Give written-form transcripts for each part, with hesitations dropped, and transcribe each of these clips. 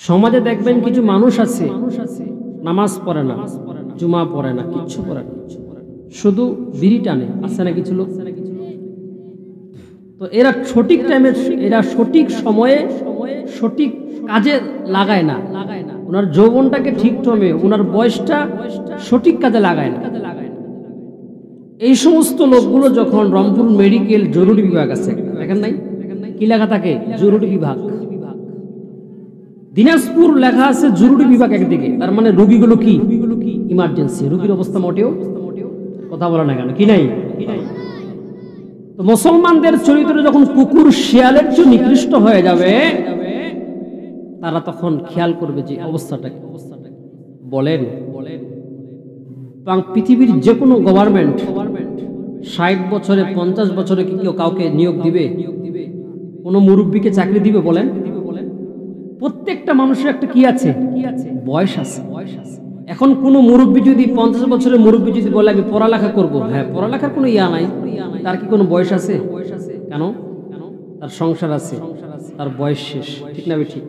সমাজে দেখবেন কিছু মানুষ আছে নামাজ পড়ে না, জুমা পড়ে না, কিচ্ছু পড়ে না, শুধু বিড়ি টানে। আছে না কিছু লোক? তো এরা সঠিক টাইমে, এরা সঠিক সময়ে সঠিক কাজে লাগায় না, ওনার যৌবনটাকে ঠিক টাইমে, ওনার বয়সটা সঠিক কাজে লাগায় না। এই সমস্ত লোকগুলো যখন রংপুর মেডিকেল জরুরি বিভাগ আছে, দেখেন নাই কি লেখা থাকে? জরুরি বিভাগ। দিনাজপুর লেখা আছে জরুরি বিভাগ একদিকে, তার মানে রোগীগুলো কি ইমার্জেন্সি, রোগীর অবস্থা মোটেও কথা বলা না কেন, কি নাই? তো মুসলমানদের চরিত্র যখন কুকুর শিয়ালের চেয়ে নিকৃষ্ট হয়ে যাবে, তারা তখন খেয়াল করবে যে অবস্থাটা কি। বলেন পৃথিবীর যে কোনো গভর্নমেন্ট 60 বছরে 50 বছরে কি কেউ কাউকে নিয়োগ দিবে? কোনো মুরব্বীকে চাকরি দিবে? বলেন। প্রত্যেকটা মানুষের একটা কি আছে? বয়স আছে। এখন কোন মুরব্বী যদি 50 বছরের মুরব্বী যদি বলে আমি পড়ালেখা করব, হ্যাঁ, পড়ালেখার কোনো ইয়া নাই, তার কি কোনো বয়স আছে? কেন? তার সংসার আছে, তার বয়স শেষ, ঠিক না? ঠিক।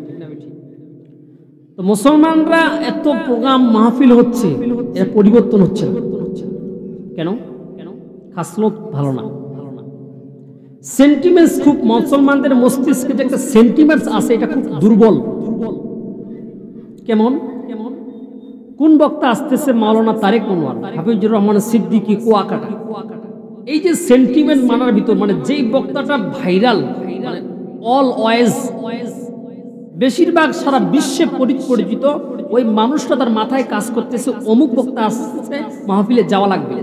তো মুসলমানরা এত প্রোগ্রাম মাহফিল হচ্ছে, এর পরিবর্তন হচ্ছে কেন? খাসলত ভালো না, সেন্টিমেন্টস খুব, মুসলমানদের মস্তিষ্কে যে একটা সেন্টিমেন্টস আছে এটা খুব দুর্বল। কেমন? কোন বক্তা আসতেছে? মাওলানা তারেক মনোয়ার, হাফিজুর রহমান সিদ্দিকী, কুয়াকাটা। এই যে সেন্টিমেন্ট মানার ভিতর, মানে যেই বক্তাটা ভাইরাল, মানে অল ওয়েজ, বেশিরভাগ সারা বিশ্বে পরিচিত, ওই মানুষটা তার মাথায় কাজ করতেছে অমুক বক্তা আসছে, মাহফিলে যাওয়া লাগবে।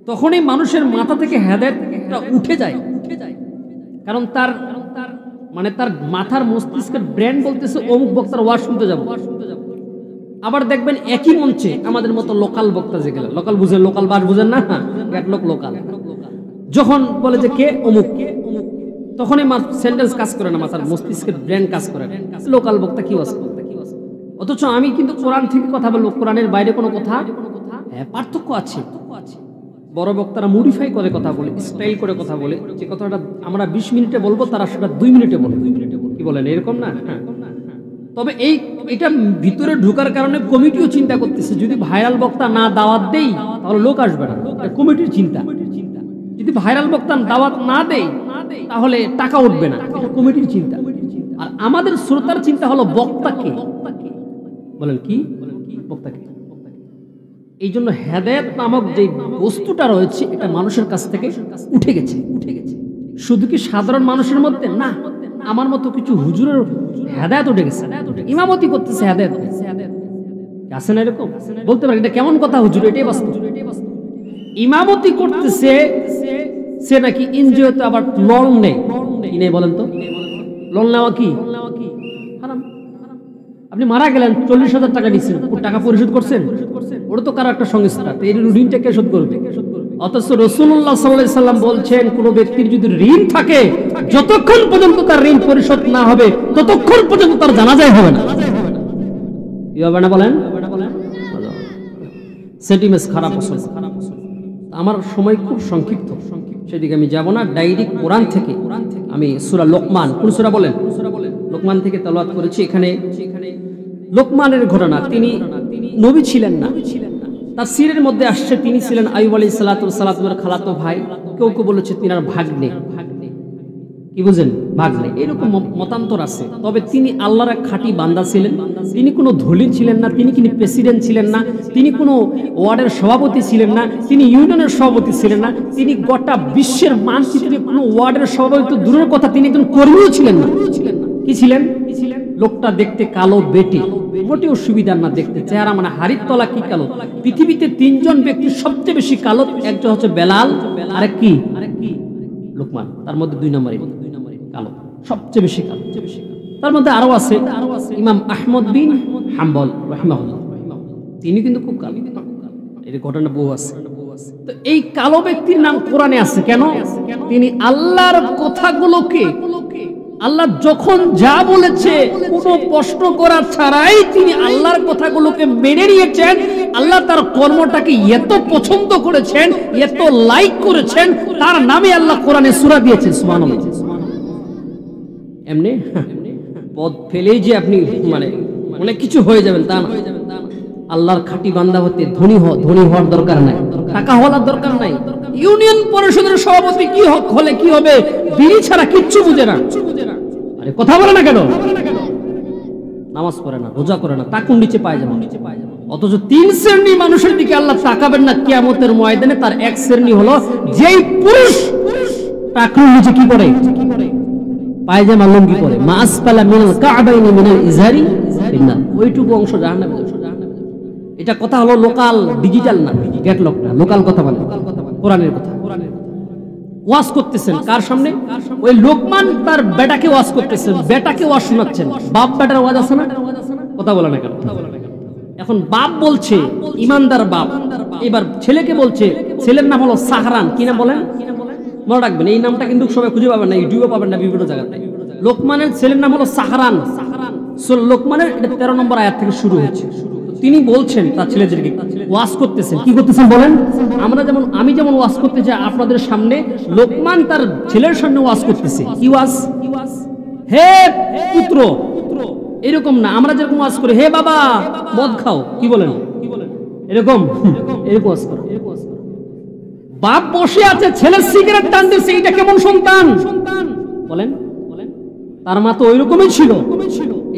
তখনই মানুষের মাথা থেকে হেদায়েতটা উঠে যায়, কারণ তার মানে তার মাথার মস্তিষ্কের ব্রেন বলতেছে অমুক বক্তার ওয়াজ শুনতে যাব। আবার দেখবেন একই মঞ্চে আমাদের মতো লোকাল বক্তা, যেগুলো লোকাল বুঝেন, লোকাল বাস বুঝেন না, লোকাল যখন বলে যে কে অমুক, তখনই সেন্টেন্স কাজ করে না, মাথার মস্তিষ্কের ব্রেন কাজ করে না, লোকাল বক্তা কি ওয়াজ। অথচ আমি কিন্তু কোরআন থেকে কথা বলবো, কোরআনের বাইরে কোনো কথা, পার্থক্য আছে। বড় বক্তারা মডিফাই করে কথা বলে, স্টাইল করে কথা বলে, যে কথাটা আমরা 20 মিনিটে বলবো তারা সেটা 2 মিনিটে বলে। কি বলেন? এরকম না? তবে এটা ভিতরে ঢোকার কারণে কমিটিও চিন্তা করতেছে, যদি ভাইরাল বক্তা না দাওয়াত দেই তাহলে লোক আসবে না, কমিটির চিন্তা। যদি ভাইরাল বক্তা দাওয়াত না দেই তাহলে টাকা উঠবে না, এটা কমিটির চিন্তা। আর আমাদের শ্রোতার চিন্তা হলো বক্তাকে, বলেন কি বক্তাকে। এই জন্য হেদায়েত নামক যে বস্তুটা রয়েছে এটা মানুষের কাছ থেকে উঠে গেছে। শুধু কি সাধারণ মানুষের মধ্যে না, আমার মতো কিছু হুজুরের হেদায়েত উঠে গেছে, ইমামতি করতেছে হেদায়েত আছে না? এরকম বলতে পারি, এটা কেমন কথা হুজুর? এটাই বাস্তব। ইমামতি করতেছে সে নাকি এনজিওতে আবার লোন নেই, কি নেই বলেন তো? লোন নেওয়া কি হারাম। আপনি মারা গেলেন, 40,000 টাকা দিচ্ছেন, টাকা পরিশোধ করছেন, ওটা তো কারো একটা সংস্থা, এই ঋণটা কে শোধ করবে? অথচ রাসূলুল্লাহ সাল্লাল্লাহু আলাইহি সাল্লাম বলছেন, কোন ব্যক্তির যদি ঋণ থাকে, যতক্ষণ পর্যন্ত তার ঋণ পরিশোধ না হবে ততক্ষণ পর্যন্ত তার জানাজাই হবে না। কি হবে না বলেন? সেন্টিমেন্টস খারাপ। আমার সময় খুব সংক্ষিপ্ত, সেদিকে আমি যাব না। ডাইরেক্ট কোরআন থেকে আমি সূরা লোকমান, কোন সূরা বলেন? লোকমান থেকে তেলাওয়াত করেছি। এখানে লোকমানের ঘটনা, তিনি নবী ছিলেন না, তার সিরের মধ্যে আসছে তিনি ছিলেন আইয়ুব আলাইহিস সালাতু ওয়াস সালামের খালাতো ভাই। কেউ কেউ বলেছে তিনার ভাগ্নে, কি বুঝেন? ভাগ্নে, এরকম মতান্তর আছে। তবে তিনি আল্লাহর এক খাঁটি বান্দা ছিলেন। তিনি কোনো ধনী ছিলেন না, তিনি কোনো প্রেসিডেন্ট ছিলেন না, তিনি কোনো ওয়ার্ডের সভাপতি ছিলেন না, তিনি ইউনিয়নের সভাপতি ছিলেন না, তিনি গোটা বিশ্বের মানচিত্রে কোনো ওয়ার্ডের সভাপতি দূরের কথা, তিনি একজন কর্মীও ছিলেন না। কি ছিলেন? লোকটা দেখতে কালো বেটে, মোটেও সুবিধা না দেখতে, চেহারা মানে হাড়ির তলা কি কালো। পৃথিবীতে 3 জন ব্যক্তি সবচেয়ে বেশি কালো, একজন হচ্ছে বেলাল, আরেক কি লোকমান, তার মধ্যে 2 নম্বরে কালো, সবচেয়ে বেশি কালো। তার মধ্যে আরো আছে ইমাম আহমদ বিন হাম্বল রাহিমাহুল্লাহ, তিনি কিন্তু খুব কালো। এর ঘটনা বহু আছে। তো এই কালো ব্যক্তির নাম কোরআনে আছে কেন? তিনি আল্লাহর কথাগুলোকে, আল্লাহ যখন যা বলেছে কোনো প্রশ্ন করা ছাড়াই তিনি আল্লাহর কথাগুলোকে মেনে নিয়েছেন। আল্লাহ তার কর্মটাকে এত পছন্দ করেছেন, এত লাইক করেছেন, তার নামে আল্লাহ কোরআনে সূরা দিয়েছেন। সুবহানাল্লাহ। এমনি পদ ফেলেই যে আপনি মানে অনেক কিছু হয়ে যাবেন তা না। আল্লাহর খাঁটি বান্দা হতে ধনী হওয়ার দরকার নাই, টাকা হওয়ার দরকার নাই। ইউনিয়ন পরিষদের সভাপতি কি হলে কি হবে, বিড়ি ছাড়া কিচ্ছু বুঝে না। আরে কথা বলে না কেন? নামাজ পড়ে না, রোজা করে না, টাকুর নিচে পায় যাবে। অথচ 3 শ্রেণী মানুষের দিকে আল্লাহ তাকাবেন না কিয়ামতের ময়দানে। তার এক শ্রেণী হলো যেই পুরুষ টাকুর নিচে কি করে, পায়জামা লুঙ্গি পরে, মাসফালা মিনাল কা'বাইনি মিনাল ইজারি ফিন্নার, ওইটুকু অংশ জাহান্নামে যাবে। এটা কথা হলো লোকাল, ডিজিটাল না, গ্যাটলগ না, লোকাল কথা বলে, কোরআনের কথা। ওয়াজ করতেছেন কার সামনে? ওই লোকমান তার বেটাকে ওয়াজ করতেছেন, বেটাকে ওয়াজ শোনাচ্ছেন। বাপ বেটার ওয়াজ আছে না? কথা বলে না কেন? এখন বাপ বলছে, ইমানদার বাপ, এবার ছেলেকে বলছে, ছেলের নাম হলো সাহরান। কি নাম বলেন? মনে রাখবেন, এই নামটা কিন্তু সবাই খুঁজে পাবেন না, ইউটিউবে পাবেন না, বিভিন্ন জায়গাতে। লোকমানের ছেলের নাম হলো সাহরান। লোকমানের 13 নম্বর আয়াত থেকে শুরু হচ্ছে। তিনি বলছেন তার ছেলেদেরকে ওয়াজ করতেছেন। কি করতেছেন বলেন? আমি যেমন ওয়াজ করতে চাই আপনাদের সামনে, লোকমান তার ছেলের সামনে ওয়াজ করতেছে। কি ওয়াজ? হে পুত্র, এরকম না। আমরা যেরকম ওয়াজ করি, হে বাবা মদ খাও, কি বলেন? এরকম ওয়াজ করো। বাপ বসে আছে, ছেলে সিগারেট টানতেছে, এটা কেমন সন্তান বলেন? তার মা তো ওই রকমই ছিল।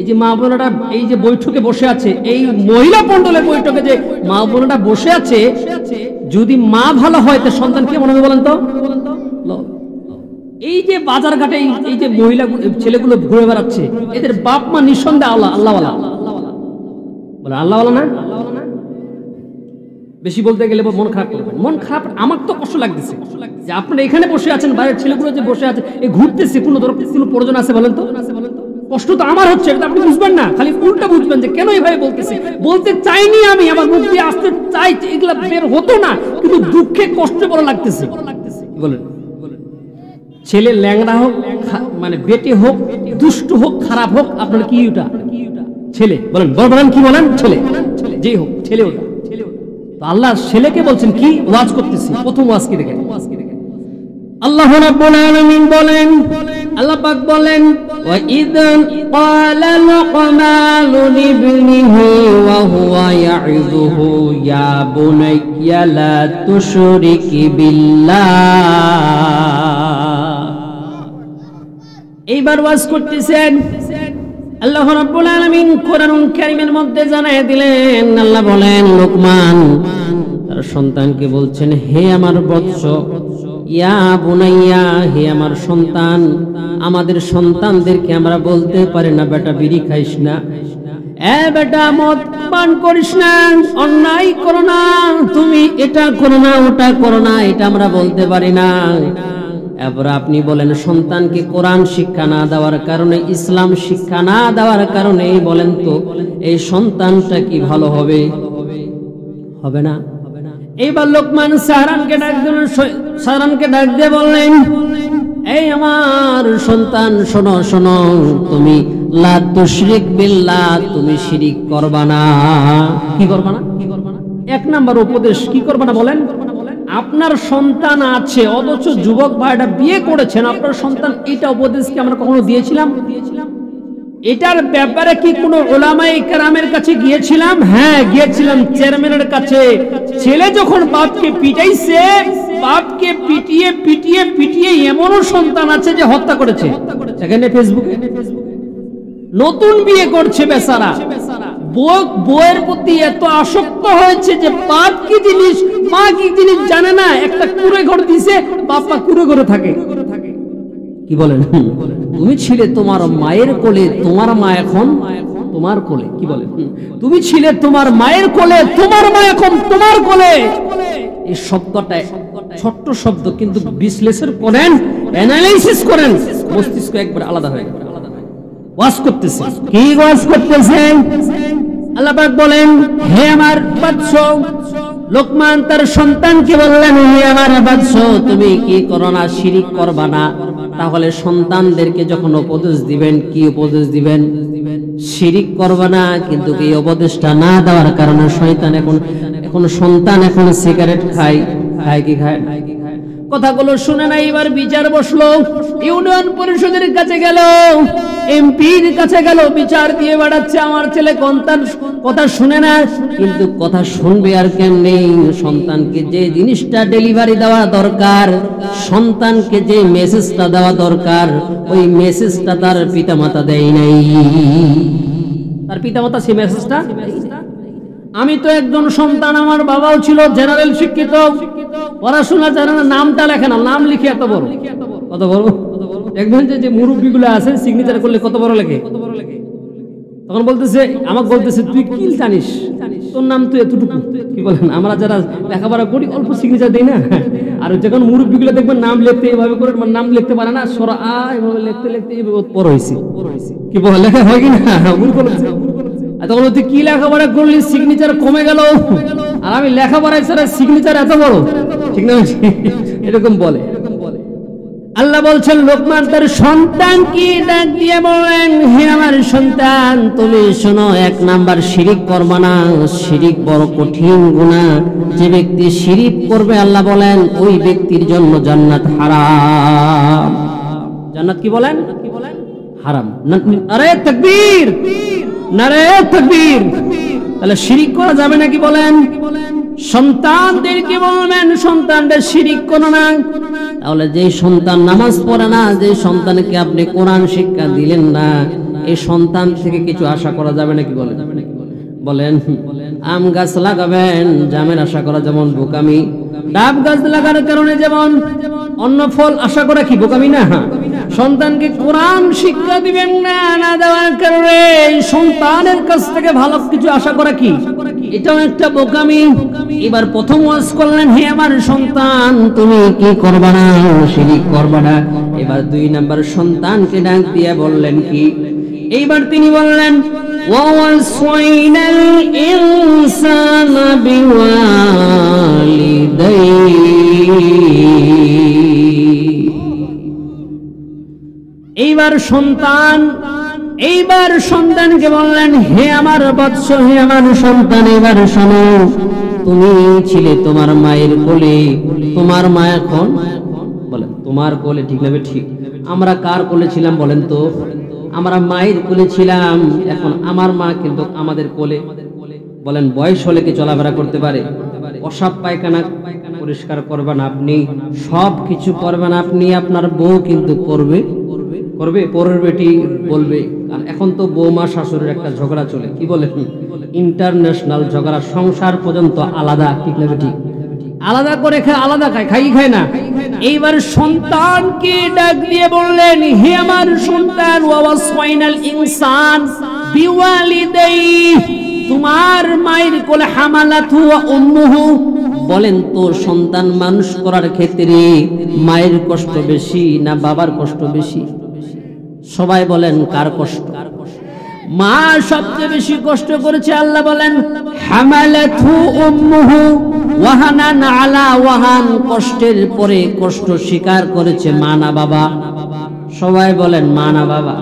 এই যে মা বোনেরা এই যে বৈঠকে বসে আছে, এই মহিলা মণ্ডলের বৈঠকে যে মা বোনেরা বসে আছে, যদি মা ভালো হয় তো সন্তান কেমন হবে বলেন তো? এই যে বাজার ঘাটে এই যে মহিলা ছেলেগুলো ঘুরে বেড়াচ্ছে, এদের বাপ মা নিঃসন্দেহে আল্লাহওয়ালা বলে। আল্লাহওয়ালা না? বেশি বলতে গেলে মন খারাপ করবেন। মন খারাপ, আমার তো কষ্ট লাগতেছে যে আপনারা এখানে বসে আছেন, বাইরের ছেলেগুলো যে বসে আছে, এই ঘুরতেছে, কোনো প্রয়োজন আছে বলেন তো? কষ্ট তো আমার হচ্ছে, এটা আপনি বুঝবেন না, খালি উল্টা বুঝবেন যে কেন এইভাবে বলতেছি। বলতে চাইনি আমি, আমার মুখ দিয়ে আসতে চাই, এগুলা বের হতো না, কিন্তু দুঃখে কষ্ট বড় লাগতেছে। বলেন, ছেলে ল্যাংড়া হোক, মানে বেটে হোক, দুষ্ট হোক, খারাপ হোক, আপনার কি ওটা ছেলে বলেন? বলেন কি বলেন? ছেলে, যেই হোক ছেলে ওটা। তো আল্লাহ ছেলেকে বলছেন কি ওয়াজ করতেছি। প্রথম ওয়াজ কি দেখেন? আল্লাহ রাব্বুল আলামিন বলেন, আল্লাহ পাক বলেন, ওয়া ইযান ক্বালা লুকমানু লিবনিহি ওয়া হুয়া ইয়াইযুহু ইয়া বুনাইয়া লা তুশরিক বিল্লাহ। এইবার ওয়াজ করতেছেন আল্লাহ রাব্বুল আলামিন কোরআনুল কারীমের মধ্যে জানায় দিলেন। আল্লাহ বলেন, লোকমান তার সন্তানকে বলছেন, হে আমার বৎস, ইয়া বুনাইয়া, হে আমার সন্তান। আমাদের সন্তানদেরকে আমরা বলতে পারি না, বেটা বিড়ি খাইস না, বেটা মদ পান করিস না, অন্যায় করো না, তুমি এটা করো না, ওটা করো না, এটা আমরা বলতে পারি না। এবার আপনি বলেন, সন্তানকে কোরআন শিক্ষা না দেওয়ার কারণে, ইসলাম শিক্ষা না দেওয়ার কারণে বলেন তো এই সন্তানটা কি ভালো হবে? হবে না। এইবার লোকমান সাহরানকে ডাক দিয়ে বললেন, এই আমার সন্তান, শোনো শোনো, তুমি লা তুশরিক বিল্লাহ, তুমি শিরিক করবা না। কি করবা না? 1 নাম্বার উপদেশ, কি করবা না বলেন? আপনার সন্তান আছে, অথচ যুবক ভাইটা বিয়ে করেছেন, আপনার সন্তান, এটা উপদেশ কি আমরা কখনো দিয়েছিলাম? এটার ব্যাপারে কি কোনো উলামায়ে কেরামের কাছে গিয়েছিলাম? হ্যাঁ গিয়েছিলাম, চেয়ারম্যানের কাছে। ছেলে যখন বাপকে পিটাইছে, বাপকে পিটিয়ে পিটিয়ে পিটিয়ে এমনও সন্তান আছে যে হত্যা করেছে। এখানে ফেসবুকে নতুন বিয়ে করছে বেচারা, বউয়ের প্রতি এত আসক্ত হয়েছে যে বাপ কি জিনিস, মা কি জিনিস জানে না। একটা কুঁড়ে ঘর দিছে, বাপা কুঁড়ে ঘরে থাকে। কি বলেন? তুমি ছিলে তোমার মায়ের কোলে, তোমার মা এখন তোমার কোলে। কি বলেন? তুমি ছিলে তোমার মায়ের কোলে, তোমার মা এখন তোমার কোলে। এই শব্দটা ছোট্ট শব্দ, কিন্তু বিশ্লেষণ করেন, অ্যানালাইসিস করেন, মস্তিষ্ক একবার আলাদা হয়ে গেল। ওয়াজ করতেছে, কি ওয়াজ করতেছেন? আল্লাহ পাক বলেন, হে আমার বৎস, লোকমান তার সন্তানকে বললেন, হে আমার বৎস, তুমি কি করো না? শিরিক করবা না। তাহলে সন্তানদেরকে যখন উপদেশ দিবেন, কি উপদেশ দিবেন? শিরিক করবা না। কিন্তু এই উপদেশটা না দেওয়ার কারণে শয়তান এখন সন্তান এখন সিগারেট খায়, কি খায়? কথাগুলো শুনে না, এবার বিচার বসলো, ইউনিয়ন পরিষদের কাছে গেল, এমপির কাছে গেল, বিচার দিয়ে বেড়াচ্ছে আমার ছেলে কথা শুনে না। কিন্তু কথা শুনবে আর কেমনে? সন্তানকে যে জিনিসটা ডেলিভারি দেওয়া দরকার, সন্তানকে যে মেসেজটা দেওয়া দরকার, ওই মেসেজটা তার পিতামাতা দেয় নাই। তার পিতামাতা সেই মেসেজটা, আমি তো একজন সন্তান, আমার বাবাও ছিল জেনারেল শিক্ষিত, পড়াশোনা জানে না, নামটা লেখে না, নাম লিখে এত বড়, কত বড়। দেখবেন যে মুরব্বীগুলো আছে সিগনেচার করলে কত বড় লেখে। তখন বলতেছে, আমাকে বলতেছে, তুই কি জানিস, তোর নাম তুই এতটুকু, কি বলেন? আমরা যারা লেখাপড়া করি অল্প সিগনেচার দেই না, আর যখন মুরব্বীগুলো দেখবেন নাম লিখতে এইভাবে করে, নাম লিখতে পারে না, সরা আ এভাবে লিখতে লিখতে বড় হয়েছে, কি বলে লেখা হয় কিনা? তখন তুই কি লেখাপড়া করলি, সিগনেচার কমে গেল, আর আমি লেখাপড়া ছাড়া সিগনেচার এত বড়, ঠিক না? এরকম বলে। আল্লাহ বলছেন, লোকমান তার সন্তানকে ডাক দিয়ে বললেন, হে আমার সন্তান, তুমি শোনো, 1 নাম্বার শিরিক করবা না। শিরিক বড় কঠিন গুনাহ। যে ব্যক্তি শিরিক করবে, আল্লাহ বলেন ওই ব্যক্তির জন্য জান্নাত হারাম। জান্নাত কি বলেন? হারাম। আরে তাকবীর, নারে তাকবীর। তাহলে শিরিক করা যাবে নাকি বলেন? সন্তানদেরকে বলবেন, সন্তানরা শিরিক করো না। তাহলে যে সন্তান নামাজ পড়ে না, যে সন্তানকে আপনি কোরআন শিক্ষা দিলেন না, এই সন্তান থেকে কিছু আশা করা যাবে নাকি বলেন? বলেন। আম গাছ লাগাবেন, জামের আশা করা যেমন বোকামি, ডাব গাছ লাগানোর কারণে যেমন অন্য ফল আশা করা কি বোকামি না? সন্তানকে কোরআন শিক্ষা দিবেন না, না দেওয়ার কারণে সন্তানের কাছ থেকে ভালো কিছু আশা করা কি, এটাও একটা বোকামি। এবার প্রথম ওয়াজ করলেন, হে আমার সন্তান, তুমি কি করবা না? শিরিক করবা না। এবার 2 নাম্বার সন্তানকে ডাক দিয়ে বললেন কি? এইবার তিনি বললেন, ওয়াসাইনাল ইনসানা বিওয়ালিদাইহি। এইবার সন্তানকে বললেন, হে আমার বৎস, হে আমার সন্তান, এবার শোনো, তুমি ছিলে তোমার মায়ের কোলে, তোমার মা এখন, বলেন তোমার কোলে, ঠিক না? ঠিক। আমরা কার কোলে ছিলাম বলেন তো? আমরা মায়ের কোলে ছিলাম, এখন আমার মা কিন্তু আমাদের কোলে। বলেন বয়স হলে কি চলাফেরা করতে পারে? অসাব পায়খানা পরিষ্কার করবেন আপনি, সব কিছু করবেন আপনি, আপনার বউ কিন্তু করবে, পরের বেটি বলবে। আর এখন তো বৌমা শাশুড়ির একটা ঝগড়া চলে, কি বলে? ইন্টারন্যাশনাল ঝগড়া, সংসার পর্যন্ত আলাদা, ঠিক না? ঠিক। আলাদা করে খায়, আলাদা খায় না। এইবার সন্তানকে ডাক দিয়ে বললেন, হে আমার সন্তান, ওয়াসাইনাল ইনসান বিওয়ালিদাইহি, তোমার মায়ের কোলে হামালাতহু ওয়া উম্মুহু। বলেন তো, সন্তান মানুষ করার ক্ষেত্রে মায়ের কষ্ট বেশি না বাবার কষ্ট বেশি? সবাই বলেন কার কষ্ট? মা সবচেয়ে বেশি কষ্ট করেছে। আল্লাহ বলেন, হামালাতহু উম্মুহু ওয়াহানান আলা ওয়াহান, কষ্টের পরে কষ্ট স্বীকার করেছে মা না বাবা? সবাই বলেন মা না বাবা?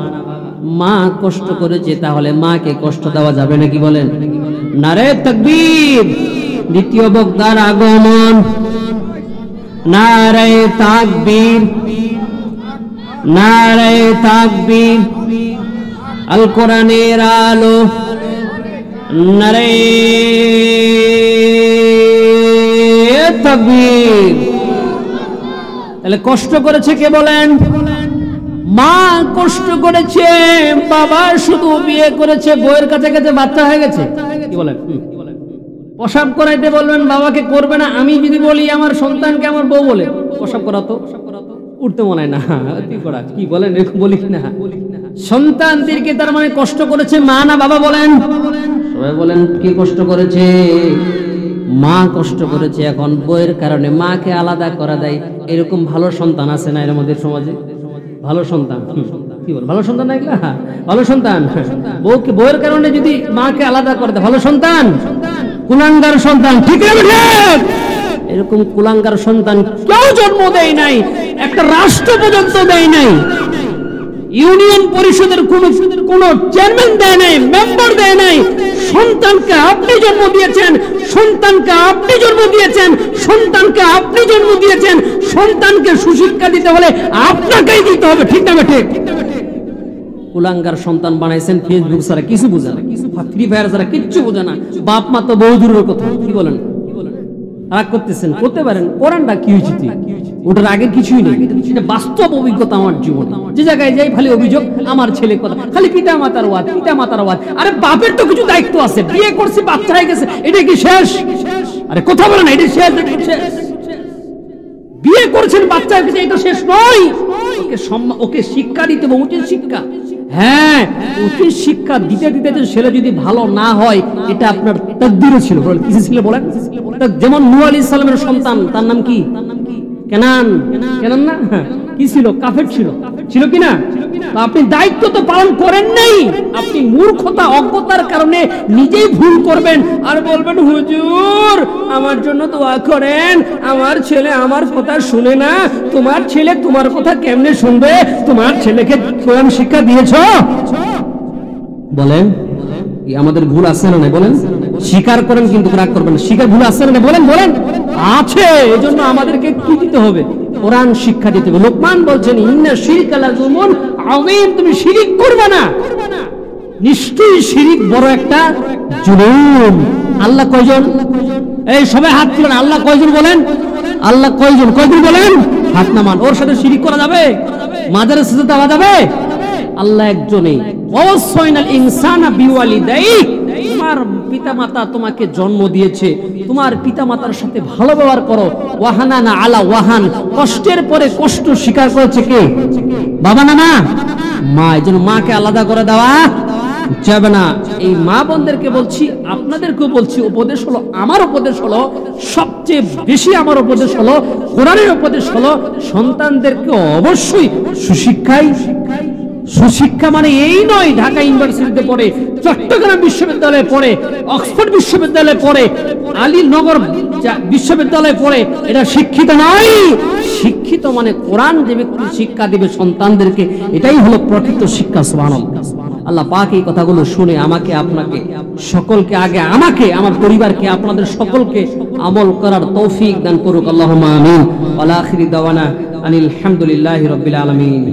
মা কষ্ট করেছে, তাহলে মাকে কষ্ট দেওয়া যাবে নাকি বলেন? নারে তাকবীর। দ্বিতীয় বক্তার আগমন, নারে তাকবীর, নারে তাকবীর। আল কোরআনের আলো, নারে তাকবীর। তাহলে কষ্ট করেছে কে বলেন? মা কষ্ট করেছে। বাবা শুধু বিয়ে করেছে, বউয়ের কাছে কাছে বাচ্চা হয়ে গেছে, কি বলেন? প্রসাব করাইতে বলবেন, বাবাকে করবে না। আমি যদি বলি আমার সন্তানকে আমার বউ বলে প্রসাব করাতো, উঠতে মনে হয় না, কি বলেন? বলি না, সন্তানদেরকে তার মানে কষ্ট করেছে মা না বাবা বলেন? সবাই বলেন কি কষ্ট করেছে? মা কষ্ট করেছে। এখন বউয়ের কারণে মাকে আলাদা করা দেয়, এরকম ভালো সন্তান আছে না এর আমাদের সমাজে? ভালো সন্তান, কি বল? ভালো সন্তান না এগুলা? ভালো সন্তান। বউয়ের কারণে যদি মাকে আলাদা করে দেয়, ভালো সন্তান? কুলাঙ্গার সন্তান, ঠিক না? এরকম কুলাঙ্গার সন্তান কেউ জন্ম দেয় নাই, একটা রাষ্ট্র পর্যন্ত দেয় নাই। ইউনিয়ন পরিষদের কোন চেয়ারম্যান দেয় নাই, মেম্বার দেয় নাই। সন্তানকে আপনি জন্ম দিয়েছেন, সন্তানকে আপনি জন্ম দিয়েছেন, সন্তানকে আপনি জন্ম দিয়েছেন। সন্তানকে সুশিক্ষা দিতে হলে আপনাকেই দিতে হবে, ঠিক না ঠিক? কুলাঙ্গার সন্তান বানাইছেন, ফেসবুক ছাড়া কিছু বোঝে না, ফ্রি ফায়ার ছাড়া কিচ্ছু বোঝে না, বাপ মা তো বহু দূরের কথা। কি বলেন? রাগ করতেছেন, করতে পারেন, কোরআনটা কি হয়েছে, ওটার আগে কিছুই নেই। এটা বাস্তব অভিজ্ঞতা আমার জীবনে। যে জায়গায় যাই খালি অভিযোগ আমার ছেলে কথা, খালি পিতা মাতার ওয়াজ, পিতা মাতার ওয়াজ। আরে বাপের তো কিছু দায়িত্ব আছে, বিয়ে করছে, বাচ্চা হয়ে গেছে, এটা কি শেষ? আরে কথা বলে না, এটা শেষ? বিয়ে করেছেন, বাচ্চা হয়ে গেছে, এটা শেষ নয়। ওকে শিক্ষা দিতে হবে, উচিত শিক্ষা। হ্যাঁ, উচিত শিক্ষা দিতে দিতে ছেলে যদি ভালো না হয়, এটা আপনার তাকদীরে ছিল। কিছু ছিল বলেন, যেমন নূহ আলাইহিস সালামের সন্তান, তার নাম কি? কেনান। কেনান না? কি ছিল? কাফের ছিল, ছিল কিনা? আপনি দায়িত্ব তো পালন করেন নাই, আপনি মূর্খতা অজ্ঞতার কারণে নিজেই ভুল করবেন আর বলবেন হুজুর আমার জন্য দোয়া করেন, আমার ছেলে আমার কথা শুনে না। তোমার ছেলে তোমার কথা কেমনে শুনবে? তোমার ছেলেকে কোরআন শিক্ষা দিয়েছো? বলেন, আমাদের ভুল আছে না নাই? বলেন, স্বীকার করেন, কিন্তু রাগ করবেন। স্বীকার ভুল আছে না? বলেন বলেন, আছে। এজন্য আমাদেরকে কি দিতে হবে? কোরআন শিক্ষা দিতে হবে। লোকমান বলছেন ইন্না শিরকা লাযুলমুন আযীম, তুমি শিরিক করবে না, নিশ্চয়ই শিরিক বড় একটা জুলুম। আল্লাহ কয়জন? এই সবাই হাত তুলেন। আল্লাহ কয়জন বলেন? আল্লাহ কয়জন? কয়জন বলেন? হাত নামান। ওর সাথে শিরিক করা যাবে? মাজারে সিজদা দেওয়া যাবে? আল্লাহ একজনই। ওয়াসাইনাল ইনসানা বিওয়ালিদাইহি, তোমার পিতামাতা তোমাকে জন্ম দিয়েছে, তোমার পিতামাতার সাথে ভালো ব্যবহার করো। ওয়াহানানা আলা ওয়াহান, কষ্টের পরে কষ্ট স্বীকার করেছে কে? বাবা না মা? মা। এজন্য মাকে আলাদা করে দেওয়া যাবে না। এই মা বোনদেরকে বলছি, আপনাদেরকেও বলছি, উপদেশ হলো, আমার উপদেশ হলো, সবচেয়ে বেশি আমার উপদেশ হলো, কোরআনের উপদেশ হলো, সন্তানদেরকে অবশ্যই সুশিক্ষা মানে এই নয় ঢাকা ইউনিভার্সিটিতে পড়ে, চট্টগ্রাম বিশ্ববিদ্যালয়ে পড়ে, অক্সফোর্ড বিশ্ববিদ্যালয়ে পড়ে, আলীনগর বিশ্ববিদ্যালয়ে পড়ে, এটা শিক্ষিত নয়। শিক্ষিত মানে কোরআন যে ব্যক্তি শিক্ষা দিবে সন্তানদেরকে, এটাই হলো প্রকৃত শিক্ষা। সুবহানাল্লাহ। আল্লাহ পাক এই কথাগুলো শুনে আমাকে, আপনাকে, সকলকে, আগে আমাকে, আমার পরিবারকে, আপনাদের সকলকে আমল করার তৌফিক দান করুক। আল্লাহুম্মা আমিন। ওয়া আখিরি দাওয়ানা আনিল হামদুলিল্লাহি রাব্বিল আলামিন।